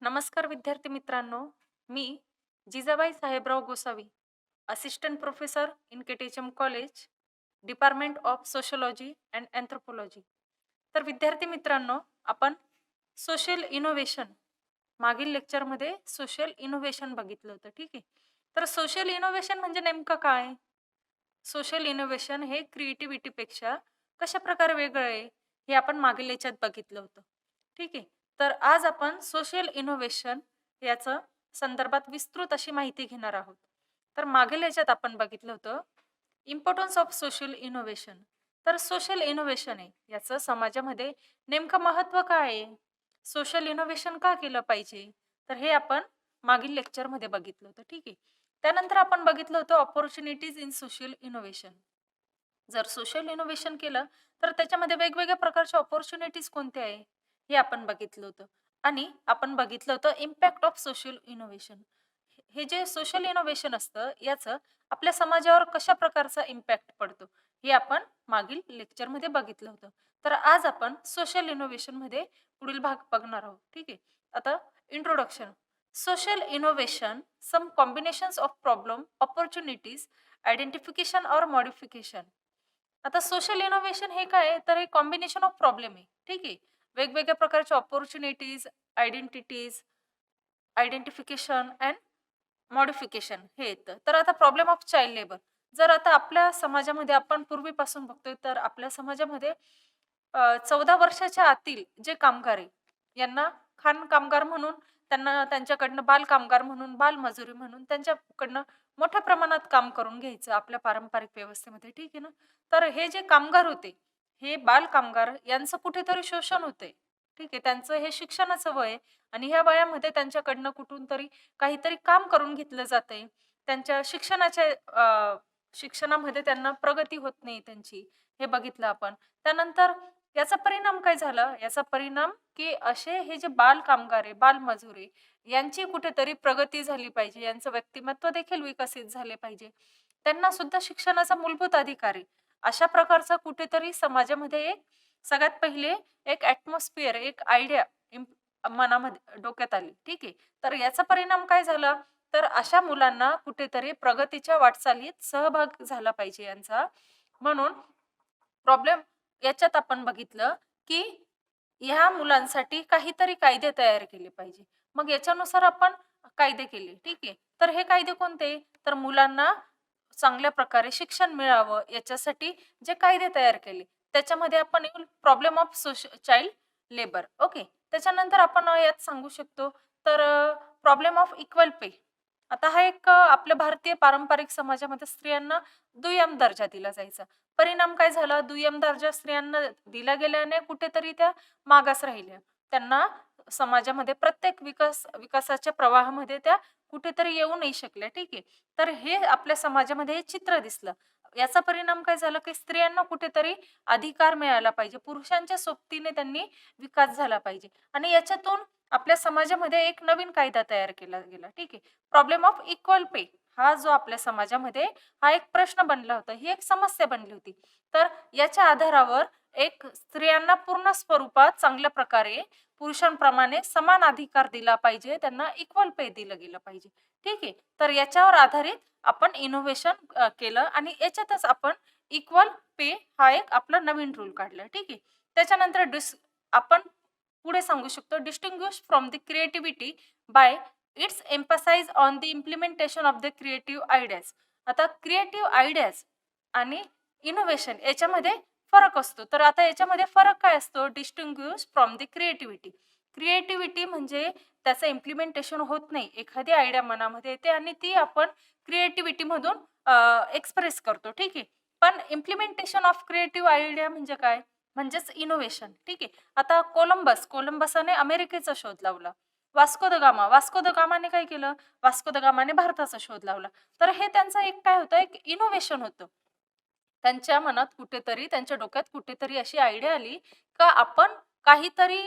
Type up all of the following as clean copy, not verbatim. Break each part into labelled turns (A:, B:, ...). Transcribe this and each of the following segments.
A: नमस्कार विद्यार्थी मित्रांनो, मी Jijabai Sahebrao Gosavi, assistant professor in KTHM college, department of sociology and anthropology. तर विद्यार्थी मित्रांनो, आपण सोशल इनोव्हेशन मागील लेक्चरमध्ये सोशल इनोव्हेशन बघितलं होतं. ठीक आहे. तर सोशल इनोव्हेशन म्हणजे नेमकं काय? सोशल इनोव्हेशन हे क्रिएटिव्हिटीपेक्षा कशा प्रकारे वेगळं आहे, हे आपण मागील याच्यात बघितलं होतं. ठीक आहे. तर आज आपण सोशल इनोव्हेशन याचं संदर्भात विस्तृत अशी माहिती घेणार आहोत. तर मागील याच्यात आपण बघितलं होतं इम्पॉर्टन्स ऑफ सोशल इनोव्हेशन. तर सोशल इनोव्हेशन आहे याचं समाजामध्ये नेमकं महत्त्व काय आहे? सोशल इनोव्हेशन का केलं पाहिजे? तर हे आपण मागील लेक्चरमध्ये बघितलं होतं. ठीक आहे. त्यानंतर आपण बघितलं होतं अपॉर्च्युनिटीज इन सोशल इनोव्हेशन. जर सोशल इनोव्हेशन केलं तर त्याच्यामध्ये वेगवेगळ्या प्रकारच्या अपॉर्च्युनिटीज कोणत्या आहे हे आपण बघितलं होतं. आणि आपण बघितलं होतं इम्पॅक्ट ऑफ सोशल इनोव्हेशन. हे जे सोशल इनोव्हेशन असतं याचं आपल्या समाजावर कशा प्रकारचा इम्पॅक्ट पडतो हे आपण मागील लेक्चरमध्ये बघितलं होतं. तर आज आपण सोशल इनोव्हेशनमध्ये पुढील भाग बघणार आहोत. ठीक आहे. आता introduction. Social innovation some combinations of problem opportunities identification और मॉडिफिकेशन. आता सोशल इनोव्हेशन हे काय आहे? तर हे कॉम्बिनेशन ऑफ प्रॉब्लेम आहे. ठीक आहे. वेगवेगळ्या प्रकारच्या opportunities, identities, identification and modification हे येतं. तर आता प्रॉब्लेम ऑफ चाइल्ड लेबर. जर आता आपल्या समाजामध्ये आपण पूर्वीपासून बघतोय तर आपल्या समाजामध्ये 14 वर्षाच्या आतील जे कामगार आहे, यांना खाण कामगार म्हणून त्यांना त्यांच्याकडनं बाल कामगार म्हणून, बालमजुरी म्हणून त्यांच्याकडनं मोठ्या प्रमाणात काम करून घ्यायचं आपल्या पारंपरिक व्यवस्थेमध्ये. ठीक आहे ना? तर हे जे कामगार होते, हे बाल कामगार यांचं कुठेतरी शोषण होतंय. ठीक आहे. त्यांचं हे शिक्षणाचं वय आहे आणि ह्या वयामध्ये त्यांच्याकडनं कुठून तरी काहीतरी काम करून घेतलं जातंय. त्यांच्या शिक्षणामध्ये त्यांना प्रगती होत नाही त्यांची, हे बघितलं आपण. त्यानंतर याचा परिणाम काय झाला? याचा परिणाम की असे हे जे बाल कामगार आहे, बालमजूर आहे, यांची कुठेतरी प्रगती झाली पाहिजे, यांचं व्यक्तिमत्व देखील विकसित झाले पाहिजे. त्यांना सुद्धा शिक्षणाचा मूलभूत अधिकार आहे. अशा प्रकारचा कुठेतरी समाजामध्ये एक सगळ्यात पहिले एक ॲटमॉस्फिअर, एक आयडिया मनामध्ये डोक्यात आली. ठीक आहे. तर याचा परिणाम काय झाला? तर अशा मुलांना कुठेतरी प्रगतीच्या वाटचालीत सहभाग झाला पाहिजे यांचा. म्हणून प्रॉब्लेम याच्यात आपण बघितलं, की ह्या मुलांसाठी काहीतरी कायदे तयार केले पाहिजे. मग याच्यानुसार आपण कायदे केले. ठीक आहे. तर हे कायदे कोणते? तर मुलांना चांगल्या प्रकारे शिक्षण मिळावं याच्यासाठी जे कायदे तयार केले. त्याच्यामध्ये आपण येऊन problem of child labour. Okay. त्याच्यानंतर आपण यात सांगू शकतो तर प्रॉब्लेम ऑफ इक्वल पे. आता हा एक आपल्या भारतीय पारंपरिक समाजामध्ये स्त्रियांना दुय्यम दर्जा दिला जायचा. परिणाम काय झाला? दुय्यम दर्जा स्त्रियांना दिला गेल्याने कुठेतरी त्या मागास राहिल्या. त्यांना समाजामध्ये प्रत्येक विकासाच्या प्रवाहामध्ये त्या कुठेतरी येऊ नाही शकल्या. ठीक आहे. तर हे आपल्या समाजामध्ये हे चित्र दिसलं. याचा परिणाम काय झाला, की स्त्रियांना कुठेतरी अधिकार मिळाला पाहिजे. पुरुषांच्या सोबतीने त्यांनी विकास झाला पाहिजे आणि याच्यातून आपल्या समाजामध्ये एक नवीन कायदा तयार केला गेला. ठीक आहे. प्रॉब्लेम ऑफ इक्वल पे हा जो आपल्या समाजामध्ये हा एक प्रश्न बनला होता. ही एक समस्या बनली होती. तर याच्या आधारावर एक स्त्रियांना पूर्ण स्वरूपात चांगल्या प्रकारे पुरुषांप्रमाणे समान अधिकार दिला पाहिजे. त्यांना इक्वल पे दिलं गेलं पाहिजे. ठीक आहे. तर याच्यावर आधारित आपण इनोव्हेशन केलं आणि याच्यातच आपण इक्वल पे हा एक आपला नवीन रूल काढला. ठीक आहे. त्याच्यानंतर आपण पुढे सांगू शकतो distinguish from the creativity by its emphasize on the implementation of the creative ideas. आता क्रिएटिव्ह आयडियाज आणि इनोव्हेशन याच्यामध्ये फरक असतो. तर आता याच्यामध्ये फरक काय असतो? Distinguish from the creativity. Creativity म्हणजे त्याचं इम्प्लिमेंटेशन होत नाही. एखादी आयडिया मनामध्ये येते आणि ती आपण क्रिएटिव्हिटीमधून एक्सप्रेस करतो. ठीक आहे. पण इम्प्लिमेंटेशन ऑफ क्रिएटिव्ह आयडिया म्हणजे काय? म्हणजेच इनोव्हेशन. ठीक आहे. आता कोलंबसने अमेरिकेचा शोध लावला. वास्को द गामाने काय केलं? वास्को द गामाने भारताचा शोध लावला. तर हे त्यांचं एक काय होतं? एक इनोव्हेशन होतं. त्यांच्या मनात कुठेतरी, त्यांच्या डोक्यात कुठेतरी अशी आयडिया आली, का आपण काहीतरी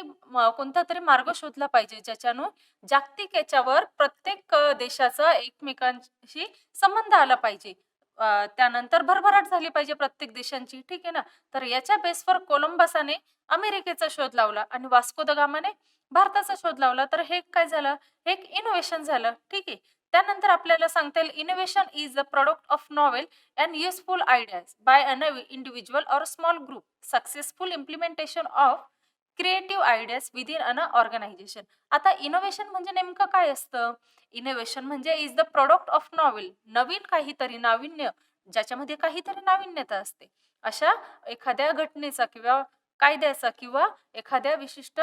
A: कोणतातरी मार्ग शोधला पाहिजे, ज्याच्यानं जागतिक याच्यावर प्रत्येक देशाचा एकमेकांशी संबंध आला पाहिजे. त्यानंतर भरभराट झाली पाहिजे प्रत्येक देशांची, ठीक आहे ना. तर याच्या बेसवर कोलंबसाने अमेरिकेचा शोध लावला आणि वास्को द गामाने भारताचा शोध लावला. तर हे काय झालं, हे एक इनोव्हेशन झालं, ठीक आहे. त्यानंतर आपल्याला सांगता येईल innovation is the product of novel and useful ideas by an individual or small group, successful implementation of creative ideas within an organisation. आता इनोव्हेशन म्हणजे नेमकं काय असतं? इनोव्हेशन म्हणजे is the product of novel, नवीन काहीतरी, नाविन्य, ज्याच्यामध्ये काहीतरी नाविन्यता असते. अशा एखाद्या घटनेचा किंवा कायद्याचा किंवा एखाद्या विशिष्ट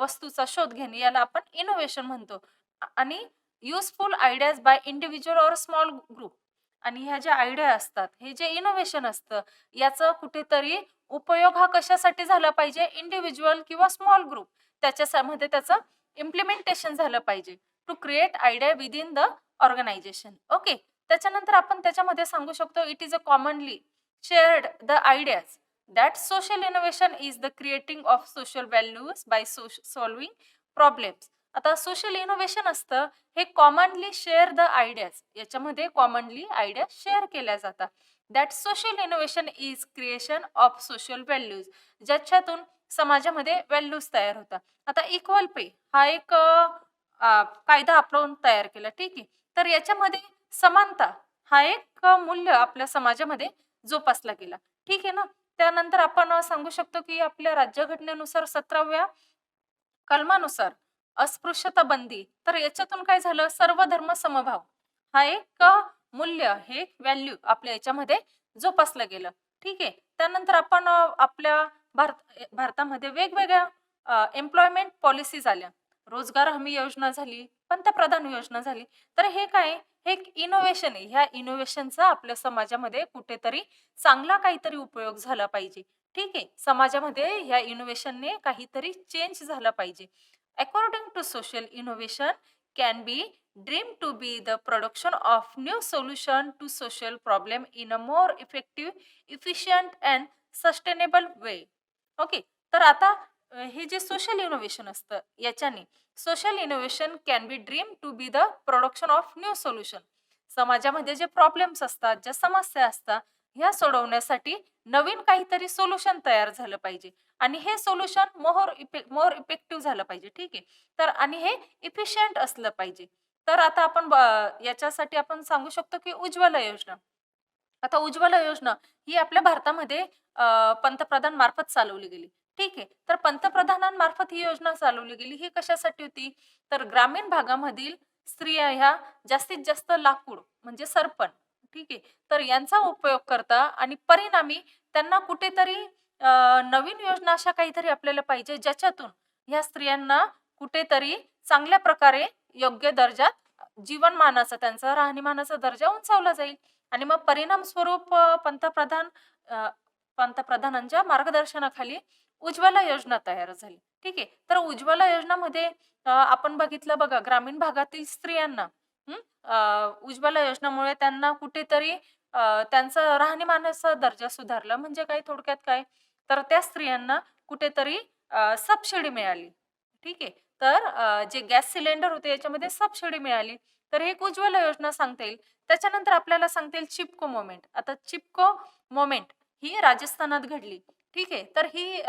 A: वस्तूचा शोध घेणे याला आपण इनोव्हेशन म्हणतो. आणि useful ideas by individual or small group. आणि ह्या ज्या आयडिया असतात, हे जे इनोव्हेशन असतं, याचं कुठेतरी उपयोग हा कशासाठी झाला पाहिजे? इंडिव्हिज्युअल किंवा स्मॉल ग्रुप त्याच्यामध्ये त्याचं इम्प्लिमेंटेशन झालं पाहिजे to create idea within the organization. Okay. त्याच्यानंतर आपण त्याच्यामध्ये सांगू शकतो it is a commonly shared the ideas that social innovation is the creating of social values by solving problems. आता सोशल इनोव्हेशन असतं हे कॉमनली शेअर द आयडियाज, याच्यामध्ये commonly idea share केल्या जातात. That social innovation is creation of social values, ज्याच्यातून समाजामध्ये values तयार होतात. आता इक्वल पे हा एक कायदा आपण तयार केला, ठीक आहे. तर याच्यामध्ये समानता हा एक मूल्य आपल्या समाजामध्ये जोपासला गेला, ठीक आहे ना. त्यानंतर आपण सांगू शकतो की आपल्या राज्यघटनेनुसार 17व्या कलमानुसार अस्पृश्यता बंदी. तर याच्यातून काय झालं, सर्व धर्म समभाव हा एक मूल्य, हे व्हॅल्यू आपल्या याच्यामध्ये जोपासलं गेलं, ठीक आहे. त्यानंतर आपण आपल्या भारतामध्ये वेगवेगळ्या एम्प्लॉयमेंट पॉलिसीज आल्या. रोजगार हमी योजना झाली, पंतप्रधान योजना झाली. तर हे काय, हे एक इनोव्हेशन आहे. ह्या इनोव्हेशनचा आपल्या समाजामध्ये कुठेतरी चांगला काहीतरी उपयोग झाला पाहिजे, ठीक आहे. समाजामध्ये ह्या इनोव्हेशनने काहीतरी चेंज झाला पाहिजे. According to social innovation can be dream to be the production of new solution to social problem in a more effective, efficient and sustainable way. Okay. तर आता हे जे सोशल इनोव्हेशन असतं याच्याने social innovation can be dream to be the production of new solution. समाजामध्ये जे problems असतात, ज्या समस्या असतात, ह्या सोडवण्यासाठी नवीन काहीतरी सोल्युशन तयार झालं पाहिजे आणि हे सोल्युशन मोर इफेक्टिव्ह झालं पाहिजे, ठीक आहे. तर आणि हे इफिशियंट असलं पाहिजे. तर आता आपण याच्यासाठी आपण सांगू शकतो की उज्ज्वला योजना. आता उज्ज्वला योजना ही आपल्या भारतामध्ये पंतप्रधान मार्फत चालवली गेली, ठीक आहे. तर पंतप्रधानांमार्फत ही योजना चालवली गेली. ही कशासाठी होती? तर ग्रामीण भागामधील स्त्रिया ह्या जास्तीत जास्त लाकूड म्हणजे सरपण, ठीक आहे. तर यांचा उपयोग करता आणि परिणामी त्यांना कुठेतरी नवीन योजना अशा काहीतरी आपल्याला पाहिजे ज्याच्यातून ह्या स्त्रियांना कुठेतरी चांगल्या प्रकारे योग्य दर्जात जीवनमानाचा, त्यांचा राहणीमानाचा दर्जा उंचावला जाईल. आणि मग परिणाम स्वरूप पंतप्रधानांच्या मार्गदर्शनाखाली उज्ज्वला योजना तयार झाली, ठीक आहे. तर उज्ज्वला योजनामध्ये आपण बघितलं बघा, ग्रामीण भागातील स्त्रियांना उज्ज्वला योजनामुळे त्यांना कुठेतरी त्यांचा राहणीमानाचा दर्जा सुधारला. म्हणजे काय, थोडक्यात काय, तर त्या स्त्रियांना कुठेतरी सबसिडी मिळाली, ठीक आहे. तर जे गॅस सिलेंडर होते याच्यामध्ये सबसिडी मिळाली. तर हे एक उज्ज्वला योजना सांगता येईल. त्याच्यानंतर आपल्याला सांगता येईल चिपको मोमेंट. आता चिपको मोमेंट ही राजस्थानात घडली, ठीक आहे. तर ही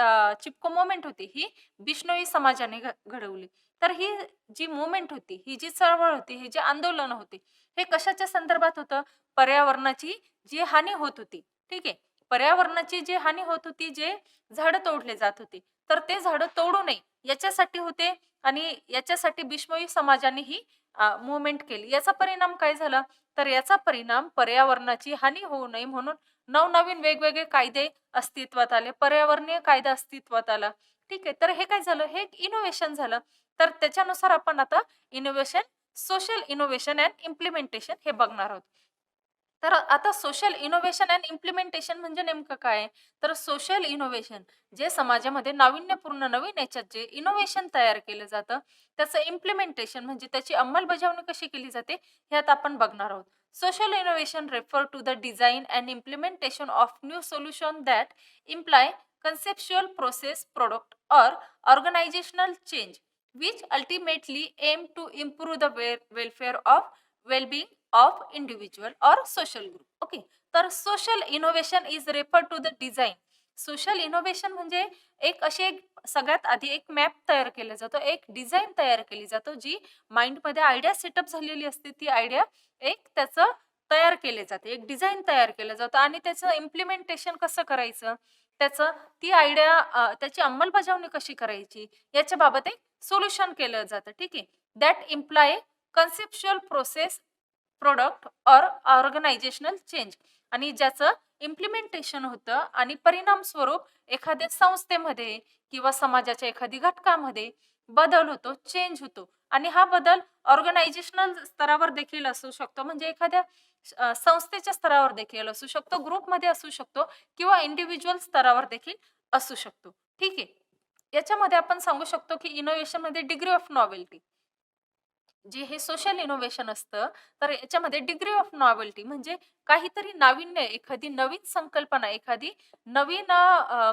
A: चिपको मोमेंट होती ही बिश्नोई समाजाने घडवली. तर ही जी मोमेंट होती, ही जी चळवळ होती, हे जे आंदोलन होते, हे कशाच्या संदर्भात होतं? पर्यावरणाची जी हानी होत होती, ठीक आहे. पर्यावरणाची जी हानी होत होती, जे झाडं तोडले जात होते, तर ते झाडं तोडू नये याच्यासाठी होते आणि याच्यासाठी बिश्नोई समाजाने ही मूव्हमेंट केली. याचा परिणाम काय झाला? तर याचा परिणाम पर्यावरणाची हानी होऊ नये म्हणून नवनवीन वेगवेगळे कायदे अस्तित्वात आले. पर्यावरणीय कायदा अस्तित्वात आला, ठीक आहे. तर हे काय झालं? हे एक इनोव्हेशन झालं. तर त्याच्यानुसार आपण आता innovation, social innovation and implementation हे बघणार आहोत. तर आता सोशल इनोव्हेशन अँड इम्प्लिमेंटेशन म्हणजे नेमकं काय? तर सोशल इनोव्हेशन जे समाजामध्ये नाविन्यपूर्ण नवीन याच्यात जे इनोव्हेशन तयार केलं जातं, त्याचं इम्प्लिमेंटेशन म्हणजे त्याची अंमलबजावणी कशी केली जाते, ह्यात आपण बघणार आहोत. Social innovation refer to the design and implementation of new solution that employ conceptual process, product, or organizational change, which ultimately aim to improve the welfare of well-being of individual or social group. Okay. तर social innovation is refer to the design. Social innovation म्हणजे एक सगळ्यात आधी एक map तयार केला जातो, एक डिझाइन तयार केली जातो, जी माइंडमध्ये आयडिया सेटअप झालेली असते. ती आयडिया एक त्याचं तयार केले जाते, एक डिझाइन तयार केलं जातं आणि त्याचं इम्प्लिमेंटेशन कसं करायचं, त्याचं ती आयडिया त्याची अंमलबजावणी कशी करायची याच्या बाबत एक सोल्युशन केलं जातं. ठीक आहे. That imply conceptual process, product or organisational change, आणि ज्याचं इम्प्लिमेंटेशन होतं आणि परिणाम स्वरूप एखाद्या संस्थेमध्ये किंवा समाजाच्या एखादी घटकामध्ये बदल होतो, चेंज होतो. आणि हा बदल ऑर्गनायझेशनल स्तरावर देखील असू शकतो, म्हणजे एखाद्या संस्थेच्या स्तरावर देखील असू शकतो, ग्रुपमध्ये असू शकतो किंवा इंडिव्हिज्युअल स्तरावर देखील असू शकतो. ठीक आहे. याच्यामध्ये आपण सांगू शकतो की इनोव्हेशनमध्ये डिग्री ऑफ नॉवेल्टी, जे हे सोशल इनोव्हेशन असतं, तर याच्यामध्ये डिग्री ऑफ नॉवेल्टी म्हणजे काहीतरी नाविन्य, एखादी नवीन संकल्पना, एखादी नवीन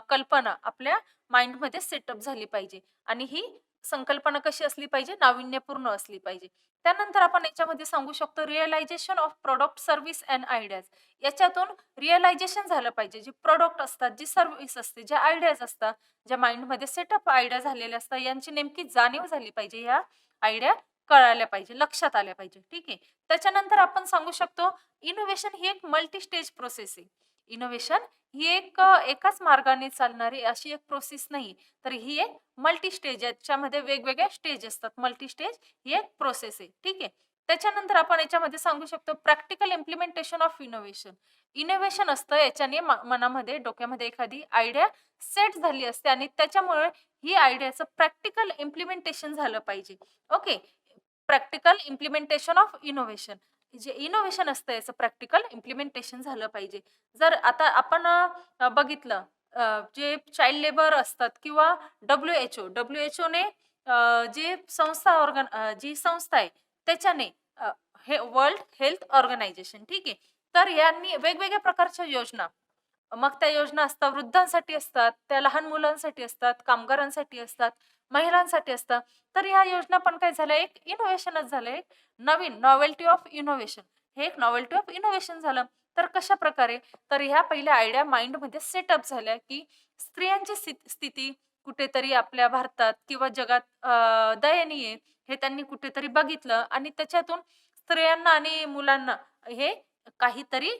A: कल्पना आपल्या माइंडमध्ये सेटअप झाली पाहिजे आणि ही संकल्पना कशी असली पाहिजे, नाविन्यपूर्ण असली पाहिजे. त्यानंतर आपण याच्यामध्ये सांगू शकतो realization of product, service and ideas. याच्यातून रिअलायझेशन झालं पाहिजे. जे प्रॉडक्ट असतात, जी सर्व्हिस असते, ज्या आयडियाज असतात, ज्या माइंडमध्ये सेटअप आयडिया झालेल्या असतात, यांची नेमकी जाणीव झाली पाहिजे. ह्या आयडिया कळायला पाहिजे, लक्षात आल्या पाहिजे. ठीक आहे. त्याच्यानंतर आपण सांगू शकतो इनोव्हेशन ही एक मल्टी स्टेज प्रोसेस आहे. इनोव्हेशन ही एकाच मार्गाने चालणारी अशी एक प्रोसेस नाही, तर ही एक मल्टी स्टेज आहे. याच्यामध्ये वेगवेगळ्या स्टेज असतात. मल्टी स्टेज ही एक प्रोसेस आहे. ठीक आहे. त्याच्यानंतर आपण याच्यामध्ये सांगू शकतो practical implementation of innovation. Innovation असतं याच्याने मनामध्ये, डोक्यामध्ये एखादी आयडिया सेट झाली असते आणि त्याच्यामुळे ही आयडियाचं प्रॅक्टिकल इम्प्लिमेंटेशन झालं पाहिजे. Okay. Practical implementation of innovation. जे इनोव्हेशन असतं याचं प्रॅक्टिकल इम्प्लिमेंटेशन झालं पाहिजे. जर आता आपण बघितलं जे चाइल्ड लेबर असतात किंवा WHO ने जी जी संस्था आहे त्याच्याने हे वर्ल्ड हेल्थ ऑर्गनायझेशन, ठीक आहे. तर यांनी वेगवेगळ्या प्रकारच्या योजना, मग त्या योजना असतात वृद्धांसाठी असतात, त्या लहान मुलांसाठी असतात, कामगारांसाठी असतात, महिलांसाठी असतात. तर ह्या योजना पण काय झाल्या, एक इनोव्हेशनच झालं, एक नवीन नॉवेल्टी ऑफ इनोव्हेशन. हे एक नॉवेल्टी ऑफ इनोव्हेशन झालं. तर कशा प्रकारे, तर ह्या पहिल्या आयडिया माइंडमध्ये सेटअप झाल्या की स्त्रियांची स्थिती कुठेतरी आपल्या भारतात किंवा जगात दयनीय आहे. हे त्यांनी कुठेतरी बघितलं आणि त्याच्यातून स्त्रियांना आणि मुलांना हे काहीतरी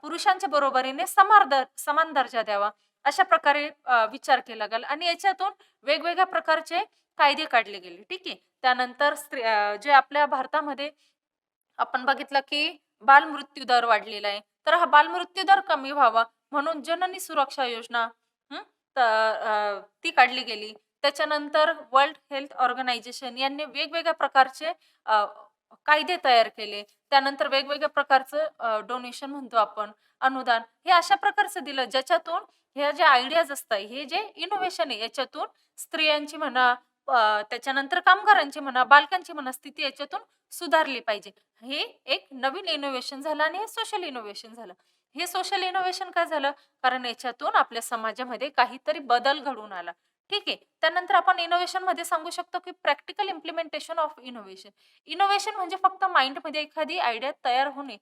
A: पुरुषांच्या बरोबरीने समान दर्जा द्यावा, अशा प्रकारे विचार केला गेला आणि याच्यातून वेगवेगळ्या प्रकारचे कायदे काढले गेले. ठीक आहे. त्यानंतर जे आपल्या भारतामध्ये आपण बघितलं की बालमृत्यू दर वाढलेला आहे. तर हा बालमृत्यू दर कमी व्हावा म्हणून जननी सुरक्षा योजना हं, ती काढली गेली. त्याच्यानंतर वर्ल्ड हेल्थ ऑर्गनायझेशन यांनी वेगवेगळ्या प्रकारचे कायदे तयार केले. त्यानंतर वेगवेगळ्या प्रकारचं डोनेशन म्हणतो आपण, अनुदान, हे अशा प्रकारचं दिलं ज्याच्यातून ह्या ज्या आयडियाज असतात, हे जे इनोव्हेशन आहे याच्यातून स्त्रियांची म्हणा, त्याच्यानंतर कामगारांची म्हणा, बालकांची म्हणा स्थिती याच्यातून सुधारली पाहिजे. हे एक नवीन इनोव्हेशन झालं आणि हे सोशल इनोव्हेशन झालं. हे सोशल इनोव्हेशन काय झालं? कारण याच्यातून आपल्या समाजामध्ये काहीतरी बदल घडून आला. ठीक आहे. त्यानंतर आपण इनोव्हेशनमध्ये सांगू शकतो की practical implementation of innovation. Innovation म्हणजे फक्त माइंडमध्ये एखादी आयडिया तयार होणे.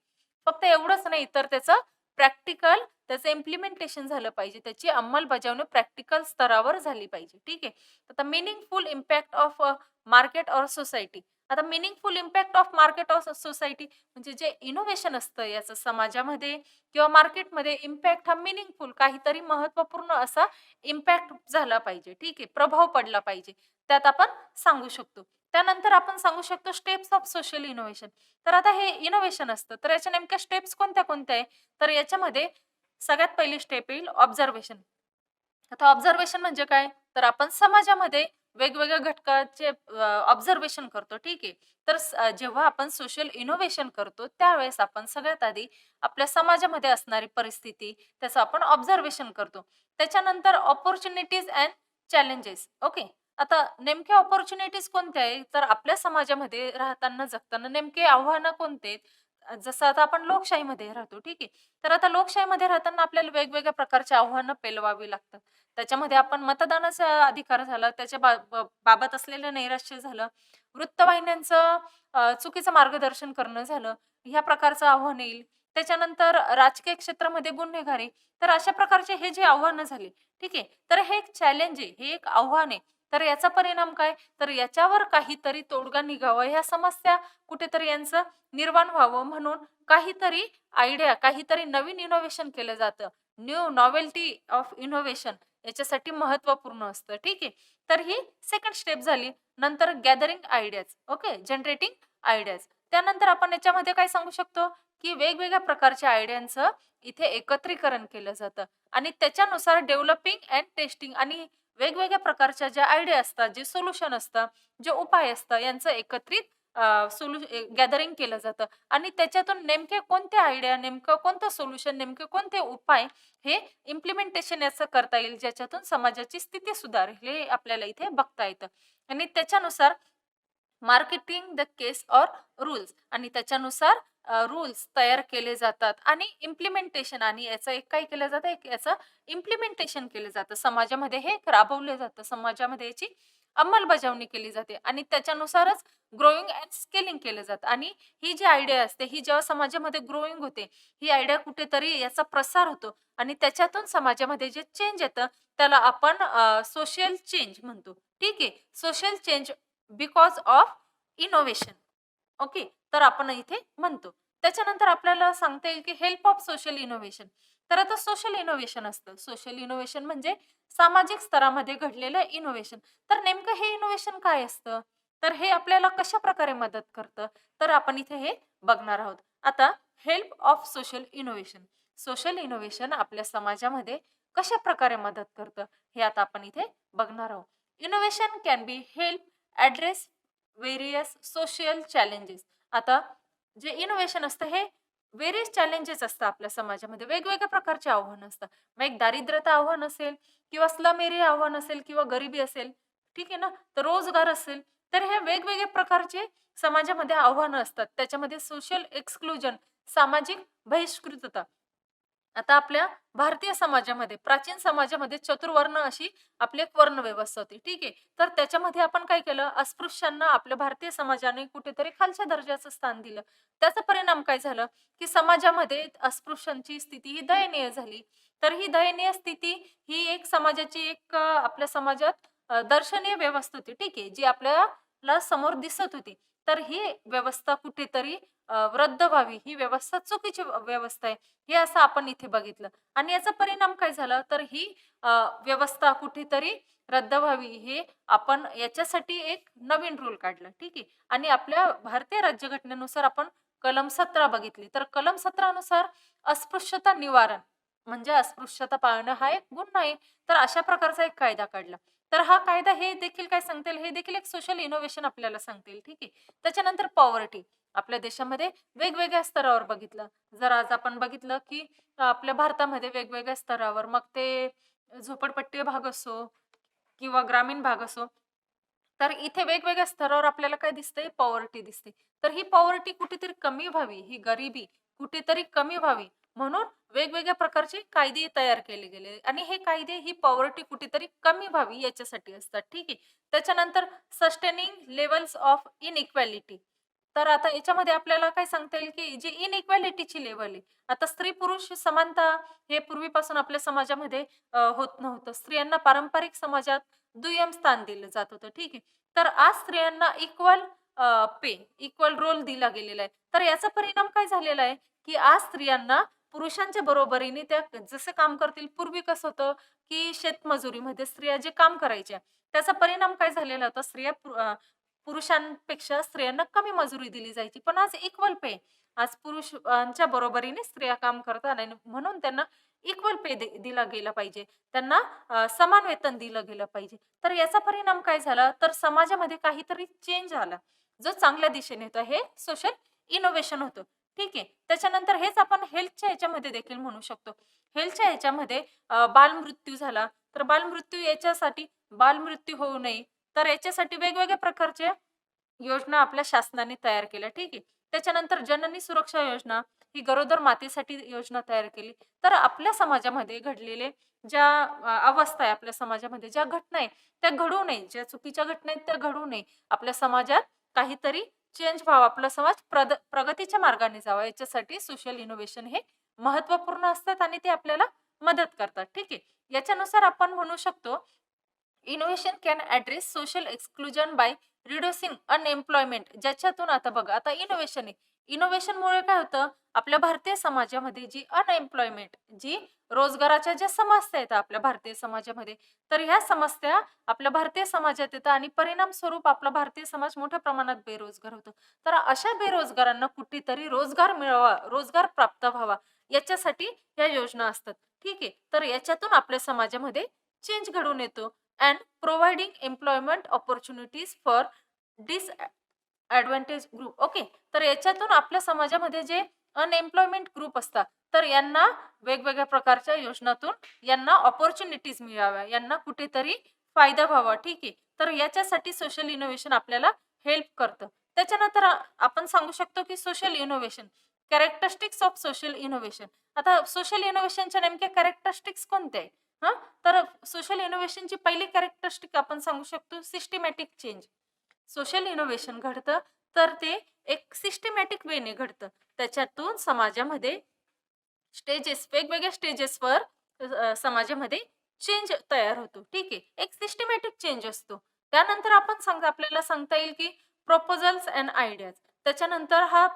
A: फक्त एवढंच नाही, तर त्याचं इम्प्लिमेंटेशन झालं पाहिजे. त्याची अंमलबजावणी प्रॅक्टिकल स्तरावर झाली पाहिजे. ठीक आहे. आता meaningful impact of market or society. आता meaningful impact of market of society म्हणजे जे इनोव्हेशन असतं याचं समाजामध्ये किंवा मार्केटमध्ये इम्पॅक्ट हा मीनिंगफुल, काहीतरी महत्त्वपूर्ण असा इम्पॅक्ट झाला पाहिजे. ठीक आहे. प्रभाव पडला पाहिजे. त्यात आपण सांगू शकतो. त्यानंतर आपण सांगू शकतो स्टेप्स ऑफ सोशल इनोव्हेशन. तर आता हे इनोव्हेशन असतं, तर याच्या नेमक्या स्टेप्स कोणत्या आहे? तर याच्यामध्ये सगळ्यात पहिली स्टेप येईल ऑब्झर्वेशन. आता ऑब्झर्वेशन म्हणजे काय? तर आपण समाजामध्ये वेगवेगळ्या घटकाचे ऑब्झर्वेशन करतो. ठीक आहे. तर जेव्हा आपण सोशल इनोव्हेशन करतो, त्यावेळेस आपण सगळ्यात आधी आपल्या समाजामध्ये असणारी परिस्थिती, त्याचं आपण ऑब्झर्वेशन करतो. त्याच्यानंतर अपॉर्च्युनिटीज अँड चॅलेंजेस. ओके. आता नेमक्या अपॉर्च्युनिटीज कोणत्या आहे? तर आपल्या समाजामध्ये राहताना, जगताना नेमके आव्हानं कोणते आहेत? जसं आता आपण लोकशाहीमध्ये राहतो. ठीक आहे. तर आता लोकशाहीमध्ये राहताना आपल्याला वेगवेगळ्या प्रकारची आव्हानं पेलवावी लागतात. त्याच्यामध्ये आपण मतदानाचा अधिकार झाला, त्याच्या बाबत असलेलं नैराश्य झालं, वृत्तवाहिन्यांचं चुकीचं मार्गदर्शन करणं झालं, ह्या प्रकारचं आव्हान येईल. त्याच्यानंतर राजकीय क्षेत्रामध्ये गुन्हेगारी. तर अशा प्रकारचे हे जे आव्हानं झाली, ठीक आहे. तर हे एक चॅलेंज आहे, हे एक आव्हान आहे. तर याचा परिणाम काय? तर याच्यावर काहीतरी तोडगा निघावा, ह्या समस्या कुठेतरी यांचं निर्माण व्हावं म्हणून काहीतरी आयडिया, काहीतरी नवीन इनोव्हेशन केलं जातं. न्यू नॉवेल्टी ऑफ इनोव्हेशन याच्यासाठी महत्त्वपूर्ण असतं. ठीक आहे. तर ही सेकंड स्टेप झाली. नंतर gathering ideas, okay, generating ideas. त्यानंतर आपण याच्यामध्ये काय सांगू शकतो, की वेगवेगळ्या प्रकारच्या आयडियांचं इथे एकत्रीकरण केलं जातं आणि त्याच्यानुसार डेव्हलपिंग अँड टेस्टिंग आणि वेगवेगळ्या प्रकारच्या ज्या आयडिया असतात, जे सोल्युशन असतं, जे उपाय असतं, यांचं एकत्रित गॅदरिंग केलं जातं आणि त्याच्यातून नेमके कोणत्या आयडिया, नेमकं कोणतं सोल्युशन, नेमके कोणते उपाय हे इम्प्लिमेंटेशन याचं करता येईल, ज्याच्यातून समाजाची स्थिती सुधारेल, हे आपल्याला इथे बघता येतं. आणि त्याच्यानुसार marketing the case or rules आणि त्याच्यानुसार रूल्स तयार केले जातात आणि इम्प्लिमेंटेशन आणि याचं एक काय केलं जातं, एक याचं इम्प्लिमेंटेशन केलं जातं. समाजामध्ये हे राबवलं जातं. समाजामध्ये याची अंमलबजावणी केली जाते आणि त्याच्यानुसारच ग्रोइंग अँड स्केलिंग केलं जातं आणि ही जी आयडिया असते, ही जेव्हा समाजामध्ये ग्रोइंग होते, ही आयडिया कुठेतरी याचा प्रसार होतो आणि त्याच्यातून समाजामध्ये जे चेंज येतं, त्याला आपण सोशल चेंज म्हणतो. ठीक आहे. Social change because of innovation. Okay. तर आपण इथे म्हणतो. त्याच्यानंतर आपल्याला सांगता येईल की हेल्प ऑफ सोशल इनोव्हेशन. तर आता सोशल इनोव्हेशन असतं. सोशल इनोव्हेशन म्हणजे सामाजिक स्तरामध्ये घडलेलं इनोव्हेशन. तर नेमकं हे इनोव्हेशन काय असतं? तर हे आपल्याला कशाप्रकारे मदत करतं? तर आपण इथे हे बघणार आहोत. आता help of social innovation. Social innovation आपल्या समाजामध्ये कशाप्रकारे मदत करतं? हे आता आपण इथे बघणार आहोत. Innovation can B help address various social challenges. आता जे इनोव्हेशन असतं हे व्हेरियस चॅलेंजेस असतात आपल्या समाजामध्ये. वेगवेगळ्या प्रकारचे आव्हानं असतात. मग एक दारिद्र्यता आव्हान असेल किंवा स्लम एरिया आव्हान असेल किंवा गरिबी असेल, ठीक आहे ना? तर रोजगार असेल, तर हे वेगवेगळ्या प्रकारचे समाजामध्ये आव्हानं असतात. त्याच्यामध्ये सोशल एक्सक्लुजन, सामाजिक बहिष्कृतता. आता आपल्या भारतीय समाजामध्ये, प्राचीन समाजामध्ये चतुर्वर्ण अशी आपली एक वर्ण व्यवस्था होती. ठीक आहे. तर त्याच्यामध्ये आपण काय केलं, अस्पृश्यांना आपल्या भारतीय समाजाने कुठेतरी खालच्या दर्जाचं स्थान दिलं. त्याचा परिणाम काय झालं, की समाजामध्ये अस्पृश्यांची स्थिती ही दयनीय झाली. तर ही दयनीय स्थिती ही एक समाजाची एक आपल्या समाजात दर्शनीय व्यवस्था होती. ठीक आहे. जी आपल्याला समोर दिसत होती. तर ही व्यवस्था कुठेतरी रद्द व्हावी. ही व्यवस्था चुकीची व्यवस्था आहे. हे असं आपण इथे बघितलं आणि याचा परिणाम काय झाला, तर ही अ, व्यवस्था कुठेतरी रद्द व्हावी, हे आपण याच्यासाठी एक नवीन रूल काढला. ठीक आहे. आणि आपल्या भारतीय राज्यघटनेनुसार आपण कलम 17 बघितली. तर कलम 17 नुसार अस्पृश्यता निवारण म्हणजे अस्पृश्यता पाळणं हा एक गुन्हा आहे. तर अशा प्रकारचा एक कायदा काढला. तर हा कायदा हे देखील काय सांगता येईल, हे देखील एक सोशल इनोव्हेशन आपल्याला सांगता येईल. ठीक आहे. त्याच्यानंतर पॉवर्टी. आपल्या देशामध्ये वेगवेगळ्या स्तरावर बघितलं. जर आज आपण बघितलं, की आपल्या भारतामध्ये वेगवेगळ्या स्तरावर मग ते झोपडपट्टी भाग असो किंवा ग्रामीण भाग असो, तर इथे वेगवेगळ्या स्तरावर आपल्याला काय दिसतंय? पॉवर्टी दिसते. तर ही पॉवर्टी कुठेतरी कमी व्हावी, ही गरिबी कुठेतरी कमी व्हावी म्हणून वेगवेगळ्या प्रकारचे कायदे तयार केले गेले आणि हे कायदे ही पॉवर्टी कुठेतरी कमी व्हावी याच्यासाठी असतात. ठीक आहे. त्याच्यानंतर सस्टेनिंग लेव्हल्स ऑफ इनइक्वालिटी. तर आता याच्यामध्ये आपल्याला काय सांगता येईल, की जी इनइक्वालिटीची लेव्हल आहे. आता स्त्री-पुरुष समानता हे पूर्वीपासून आपल्या समाजामध्ये होत नव्हतं. स्त्रियांना पारंपरिक समाजात दुय्यम स्थान दिलं जात होतं. ठीक आहे. तर आज स्त्रियांना इक्वल पे, इक्वल रोल दिला गेलेला आहे. तर याचा परिणाम काय झालेला आहे, की आज स्त्रियांना पुरुषांच्या बरोबरीने त्या जसं काम करतील. पूर्वी कसं होतं, की शेतमजुरीमध्ये स्त्रिया जे काम करायच्या, त्याचा परिणाम काय झालेला होता, पुरुषांपेक्षा स्त्रियांना कमी मजुरी दिली जायची. पण आज इक्वल पे. आज पुरुषांच्या बरोबरीने स्त्रिया काम करतात आणि म्हणून त्यांना इक्वल पे दिला गेला पाहिजे. त्यांना समान वेतन दिलं गेलं पाहिजे. तर याचा परिणाम काय झाला, तर समाजामध्ये काहीतरी चेंज आला, जो चांगल्या दिशेने होता. हे सोशल इनोव्हेशन होतं. ठीक आहे. त्याच्यानंतर हेच आपण हेल्थच्या ह्याच्यामध्ये देखील म्हणू शकतो. हेल्थच्या ह्याच्यामध्ये बालमृत्यू झाला, तर बालमृत्यू याच्यासाठी बालमृत्यू होऊ नये, तर याच्यासाठी वेगवेगळ्या प्रकारच्या योजना आपल्या शासनाने तयार केल्या. ठीक आहे. त्याच्यानंतर जननी सुरक्षा योजना, ही गरोदर मातेसाठी योजना तयार केली. तर आपल्या समाजामध्ये घडलेले ज्या अवस्था आहे, आपल्या समाजामध्ये ज्या घटना आहे, त्या घडू नये. ज्या चुकीच्या घटना आहेत, त्या घडू नये. आपल्या समाजात काहीतरी चेंज व्हावा, आपला समाज प्रगतीच्या मार्गाने जावा, याच्यासाठी सोशल इनोव्हेशन हे महत्त्वपूर्ण असतात आणि ते आपल्याला मदत करतात. ठीक आहे. याच्यानुसार आपण म्हणू शकतो, innovation can address social exclusion by reducing unemployment. ज्याच्यातून आता बघा, आता इनोव्हेशन आहे. इनोव्हेशनमुळे काय होतं, आपल्या भारतीय समाजामध्ये जी अनएम्प्लॉयमेंट, जी रोजगाराच्या ज्या समस्या आहेत आपल्या भारतीय समाजामध्ये, तर ह्या समस्या आपल्या भारतीय समाजात येतात आणि परिणाम स्वरूप आपला भारतीय समाज मोठ्या प्रमाणात बेरोजगार होतो. तर अशा बेरोजगारांना कुठेतरी रोजगार मिळावा, रोजगार प्राप्त व्हावा, याच्यासाठी या योजना असतात. ठीक आहे. तर याच्यातून आपल्या समाजामध्ये चेंज घडून येतो. And providing employment opportunities for disadvantage group. Okay. तर याच्यातून आपल्या समाजामध्ये जे अनएम्प्लॉयमेंट ग्रुप असतात, तर यांना वेगवेगळ्या प्रकारच्या योजनातून यांना अपॉर्च्युनिटीज मिळाव्या, यांना कुठेतरी फायदा व्हावा. ठीक आहे. तर याच्यासाठी सोशल इनोव्हेशन आपल्याला हेल्प करतं. त्याच्यानंतर आपण सांगू शकतो की social innovation, characteristics of social innovation. आता सोशल इनोव्हेशनच्या नेमक्या कॅरेक्टरिस्टिक्स कोणत्या आहे? हां, तर सोशल इनोव्हेशनची पहिली कॅरेक्टरिस्टिक आपण सांगू शकतो, सिस्टमॅटिक चेंज. सोशल इनोव्हेशन घडतं, तर ते एक सिस्टमॅटिक वेने घडतं. त्याच्यातून समाजामध्ये वेगवेगळ्या स्टेजेसवर समाजामध्ये चेंज तयार होतो. ठीक आहे. एक सिस्टमॅटिक चेंज असतो. त्यानंतर आपल्याला सांगता येईल की प्रपोजल्स अँड आयडियाज. त्याच्यानंतर हा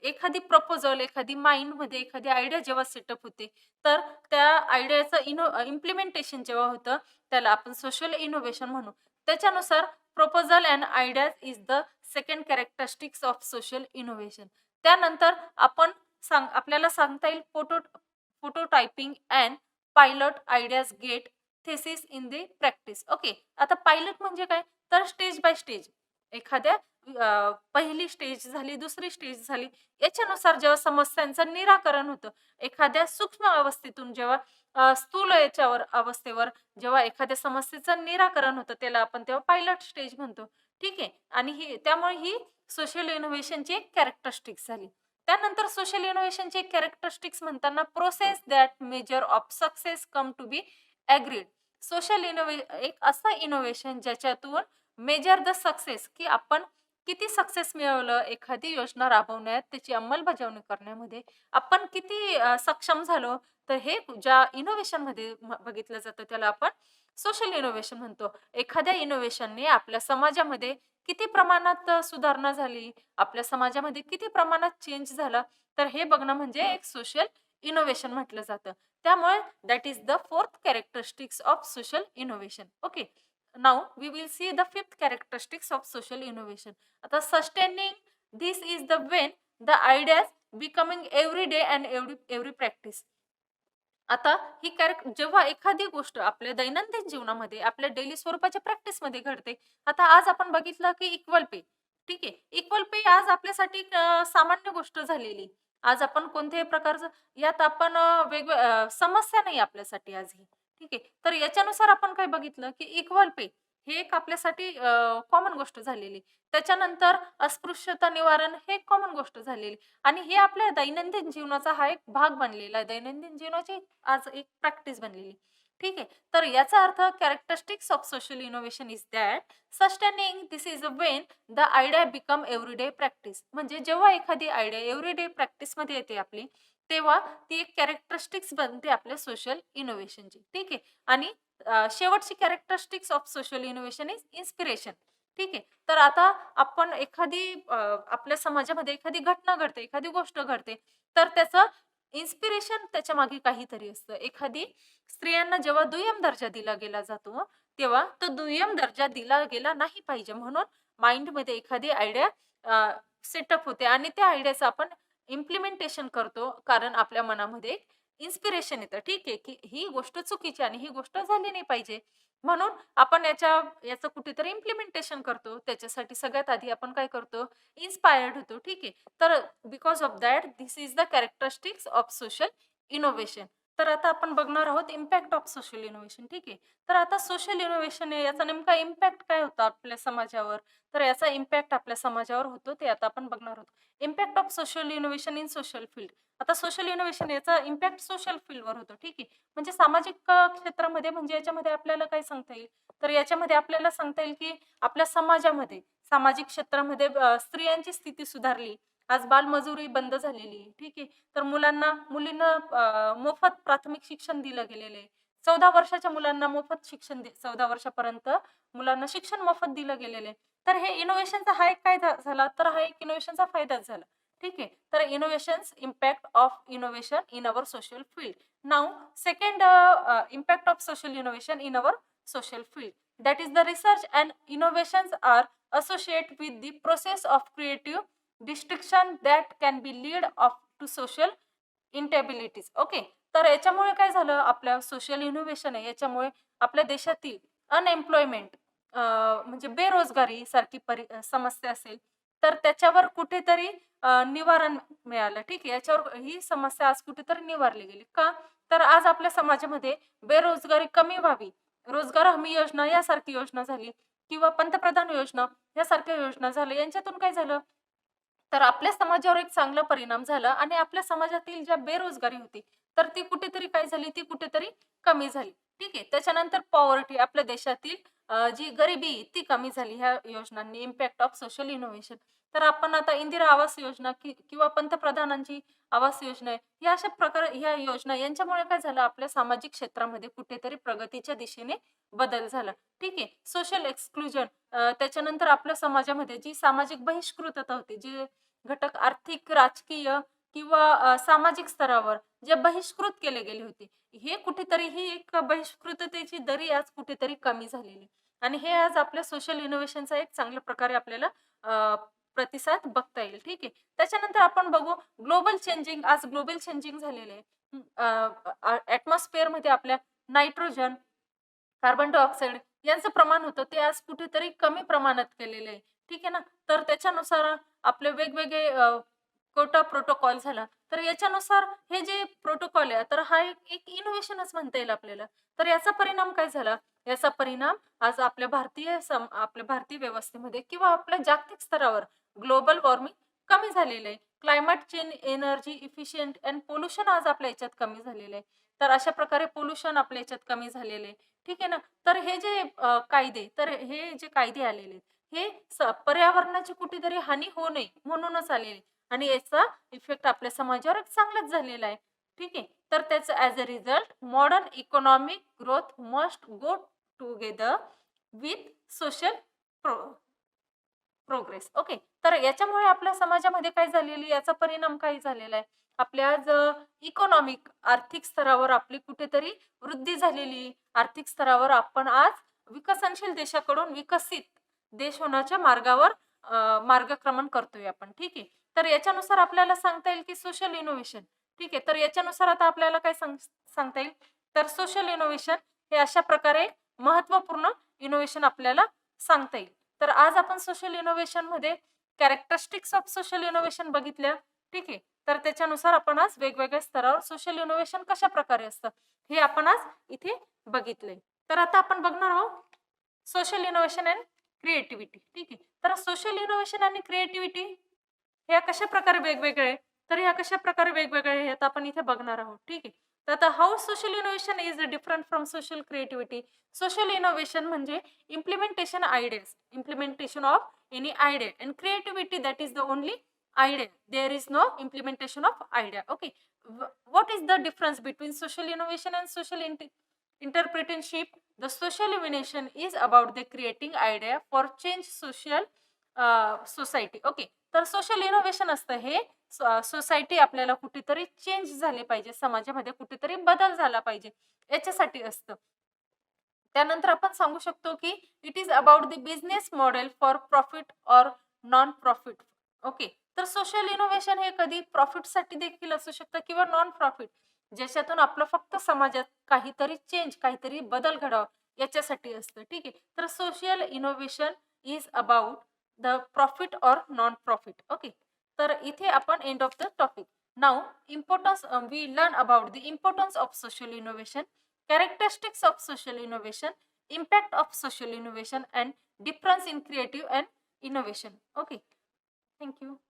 A: एखादी प्रपोजल, एखादी माइंडमध्ये एखादी आयडिया जेव्हा सेटअप होते, तर त्या आयडियाचं इम्प्लिमेंटेशन जेव्हा होतं, त्याला आपण सोशल इनोव्हेशन म्हणू. त्याच्यानुसार proposal and ideas is the second characteristics of social innovation. त्यानंतर आपल्याला सांगता येईल prototyping and pilot ideas get thesis in the practice. Okay. आता पायलट म्हणजे काय? तर स्टेज बाय स्टेज एखाद्या पहिली स्टेज झाली, दुसरी स्टेज झाली. याच्यानुसार जेव्हा समस्यांचं निराकरण होतं, एखाद्या सूक्ष्म अवस्थेतून जेव्हा स्थूल याच्यावर अवस्थेवर जेव्हा एखाद्या समस्येचं निराकरण होतं, त्याला आपण तेव्हा पायलट स्टेज म्हणतो. ठीक आहे. आणि त्यामुळे ही सोशल इनोव्हेशनची एक कॅरेक्टरिस्टिक्स झाली. त्यानंतर सोशल इनोव्हेशनचे कॅरेक्टरिस्टिक्स म्हणताना process that measure of success come to be agreed. एक असं इनोव्हेशन ज्याच्यातून मेजर द सक्सेस, की आपण किती सक्सेस मिळवलं एखादी योजना राबवण्यात, त्याची अंमलबजावणी करण्यामध्ये आपण किती सक्षम झालो. तर हे ज्या इनोव्हेशनमध्ये बघितलं जातं, त्याला आपण सोशल इनोव्हेशन म्हणतो. एखाद्या इनोव्हेशनने आपल्या समाजामध्ये किती प्रमाणात सुधारणा झाली, आपल्या समाजामध्ये किती प्रमाणात चेंज झाला, तर हे बघणं म्हणजे एक सोशल इनोव्हेशन म्हटलं जातं. त्यामुळे that is the fourth characteristics of social innovation. Okay. Now we will see the fifth characteristics of social innovation. आता sustaining this is the when the ideas becoming every day and every practice. आता ही जेव्हा एखादी गोष्ट आपल्या दैनंदिन जीवनामध्ये, आपल्या डेली स्वरूपाच्या प्रॅक्टिसमध्ये घडते. आता आज आपण बघितलं की इक्वल पे. ठीक आहे. इक्वल पे आज आपल्यासाठी सामान्य गोष्ट झालेली. आज आपण कोणत्याही प्रकारचं यात आपण समस्या नाही आपल्यासाठी आज ही. ठीक आहे. तर याच्यानुसार आपण काय बघितलं की इक्वल पे हे एक आपल्यासाठी कॉमन गोष्ट झालेली. त्याच्यानंतर अस्पृश्यता निवारण हे एक कॉमन गोष्ट झालेली. आणि हे आपल्या दैनंदिन जीवनाचा हा एक भाग बनलेला आहे. दैनंदिन जीवनाची आज एक प्रॅक्टिस बनलेली. ठीक आहे. तर याचा अर्थ characteristics of social innovation is that sustaining this is Wien the idea become everyday practice. म्हणजे जेव्हा एखादी आयडिया एव्हरीडे प्रॅक्टिसमध्ये येते आपली, तेव्हा ती एक कॅरेक्टरिस्टिक्स बनते आपल्या सोशल इनोव्हेशनची. ठीक आहे. आणि शेवटची characteristics of social innovation is inspiration. ठीक आहे. तर आता आपण आपल्या समाजामध्ये एखादी घटना घडते, एखादी गोष्ट घडते, तर त्याचं इन्स्पिरेशन त्याच्या मागे काहीतरी असतं. एखादी स्त्रियांना जेव्हा दुय्यम दर्जा दिला गेला जातो, तेव्हा तो दुय्यम दर्जा दिला गेला नाही पाहिजे म्हणून माइंडमध्ये एखादी आयडिया सेटअप होते आणि त्या आयडियाचं आपण इम्प्लिमेंटेशन करतो. कारण आपल्या मनामध्ये इन्स्पिरेशन येतं. ठीक आहे, की ही गोष्ट चुकीची आणि ही गोष्ट झाली नाही पाहिजे. म्हणून आपण याचं कुठेतरी इम्प्लिमेंटेशन करतो. त्याच्यासाठी सगळ्यात आधी आपण काय करतो? इन्स्पायर्ड होतो. ठीक आहे. तर because of that this is the characteristics of social innovation. तर आता आपण बघणार आहोत इम्पॅक्ट ऑफ सोशल इनोव्हेशन. ठीक आहे. तर आता सोशल इनोव्हेशन आहे याचा नेमका इम्पॅक्ट काय होतो आपल्या समाजावर? तर याचा इम्पॅक्ट आपल्या समाजावर होतो ते आता आपण बघणार आहोत. Impact of social innovation in social field. आता सोशल इनोव्हेशन याचा इम्पॅक्ट सोशल फील्डवर होतो. ठीक आहे. म्हणजे सामाजिक क्षेत्रामध्ये म्हणजे याच्यामध्ये आपल्याला काय सांगता येईल? तर याच्यामध्ये आपल्याला सांगता येईल की आपल्या समाजामध्ये, सामाजिक क्षेत्रामध्ये स्त्रियांची स्थिती सुधारली. आज बालमजुरी बंद झालेली आहे. ठीक आहे. तर मुलींना मोफत प्राथमिक शिक्षण दिलं गेलेलं आहे. 14 वर्षाच्या मुलांना मोफत शिक्षण 14 वर्षापर्यंत मुलांना शिक्षण मोफत दिलं गेलेलं आहे. तर हे इनोव्हेशनचा हा एक काय झाला, तर हा एक इनोव्हेशनचा फायदाच झाला. ठीक आहे. तर innovations impact of innovation in our social field. Now second impact of social innovation in our social field. That is the research and innovations are associated with the process of creative distinction that can be lead of to social instabilities. Okay. तर याच्यामुळे काय झालं आपल्या social innovation आहे याच्यामुळे आपल्या देशातील unemployment म्हणजे बेरोजगारी सारखी समस्या असेल तर त्याच्यावर कुठेतरी निवारण मिळालं. ठीक आहे. याच्यावर ही समस्या आज कुठेतरी निवारली गेली. का? तर आज आपल्या समाजामध्ये बेरोजगारी कमी व्हावी, रोजगार हमी योजना यासारखी योजना झाली किंवा पंतप्रधान योजना यासारख्या योजना झाल्या. यांच्यातून काय झालं तर आपल्या समाजावर एक चांगला परिणाम झाला आणि आपल्या समाजातील ज्या बेरोजगारी होती, तर ती कुठेतरी काय झाली, ती कुठेतरी कमी झाली. ठीक आहे. त्याच्यानंतर पॉवर्टी आपल्या देशातील जी गरिबी आहे, ती कमी झाली ह्या योजनांनी. Impact of social innovation. तर आपण आता इंदिरा आवास योजना किंवा पंतप्रधानांची आवास योजना आहे, या अशा प्रकारे ह्या योजना यांच्यामुळे काय झालं आपल्या सामाजिक क्षेत्रामध्ये कुठेतरी प्रगतीच्या दिशेने बदल झाला. ठीक आहे. सोशल एक्सक्लुजन त्याच्यानंतर आपल्या समाजामध्ये जी सामाजिक बहिष्कृतता होती, जे घटक आर्थिक, राजकीय किंवा सामाजिक स्तरावर जे बहिष्कृत केले गेले होते, हे कुठेतरी ही एक बहिष्कृततेची दरी आज कुठेतरी कमी झालेली आणि हे आज आपल्या सोशल इनोव्हेशनचा एक चांगल्या प्रकारे आपल्याला प्रतिसाद बघता येईल. ठीक आहे. त्याच्यानंतर आपण बघू ग्लोबल चेंजिंग. आज ग्लोबल चेंजिंग झालेलं आहे. ॲटमॉस्फिअरमध्ये आपल्या नायट्रोजन, कार्बन डायऑक्साईड यांचं प्रमाण होतं ते आज कुठेतरी कमी प्रमाणात केलेलं आहे. ठीक आहे ना. तर त्याच्यानुसार आपले वेगवेगळे कोटा प्रोटोकॉल झाला. तर याच्यानुसार हे जे प्रोटोकॉल आहे तर हा एक एक इनोव्हेशनच म्हणता येईल आपल्याला. तर याचा परिणाम काय झाला? याचा परिणाम आज आपल्या भारतीय व्यवस्थेमध्ये किंवा आपल्या जागतिक स्तरावर ग्लोबल वॉर्मिंग कमी झालेलं आहे. Climate change, energy efficient and pollution आज आपल्या याच्यात कमी झालेलं आहे. तर अशा प्रकारे पोल्युशन आपल्या याच्यात कमी झालेलं आहे. ठीक आहे ना. तर हे जे कायदे आलेले आहेत, हे पर्यावरणाची कुठेतरी हानी होऊ नये म्हणूनच आलेले आणि याचा इफेक्ट आपल्या समाजावर एक चांगलाच झालेला आहे. ठीक आहे. तर त्याचं as a result modern economic growth must go together with social progress. Okay. तर याच्यामुळे आपल्या समाजामध्ये काय झालेली याचा परिणाम काय झालेला आहे? आपल्या आज इकॉनॉमिक आर्थिक स्तरावर आपली कुठेतरी वृद्धी झालेली. आर्थिक स्तरावर आपण आज विकसनशील देशाकडून विकसित देश होण्याच्या मार्गावर मार्गक्रमण करतोय आपण. ठीक आहे. तर याच्यानुसार आपल्याला सांगता येईल की सोशल इनोव्हेशन. ठीक आहे. तर याच्यानुसार आता आपल्याला काय सांगता येईल? तर सोशल इनोव्हेशन हे अशा प्रकारे महत्त्वपूर्ण इनोव्हेशन आपल्याला सांगता येईल. तर आज आपण सोशल इनोव्हेशनमध्ये कॅरेक्टरिस्टिक्स ऑफ सोशल इनोव्हेशन बघितल्या. ठीक आहे. तर त्याच्यानुसार आपण आज वेगवेगळ्या स्तरावर सोशल इनोव्हेशन कशा प्रकारे असतं हे आपण आज इथे बघितलंय. तर आता आपण बघणार आहोत सोशल इनोव्हेशन अँड क्रिएटिव्हिटी. ठीक आहे. तर सोशल इनोव्हेशन आणि क्रिएटिव्हिटी ह्या कशा प्रकारे वेगवेगळे आहे? तर ह्या कशा प्रकारे वेगवेगळे आहेत आपण इथे बघणार आहोत. ठीक आहे. तर आता how social innovation is different from social creativity. Social innovation म्हणजे implementation of any idea, and creativity, that is the only idea. There is no implementation of idea. Okay. What is the difference between social innovation and social entrepreneurship? The social innovation is about the creating idea for change social society. Okay. तर social innovation असतं हे society आपल्याला कुठेतरी change झाले पाहिजे, समाजामध्ये कुठेतरी बदल झाला पाहिजे याच्यासाठी असतं. त्यानंतर आपण सांगू शकतो की it is about the business model for profit or non profit. Okay. तर सोशल इनोव्हेशन हे कधी प्रॉफिटसाठी देखील असू शकतं किंवा नॉन प्रॉफिट, ज्याच्यातून आपलं फक्त समाजात काहीतरी चेंज, काहीतरी बदल घडावा याच्यासाठी असतं. ठीक आहे. तर social innovation is about the profit or non profit. Okay. तर इथे आपण end of the topic. Now, we learn about the importance of social innovation, characteristics of social innovation, impact of social innovation, and difference in creative and innovation. Okay, thank you.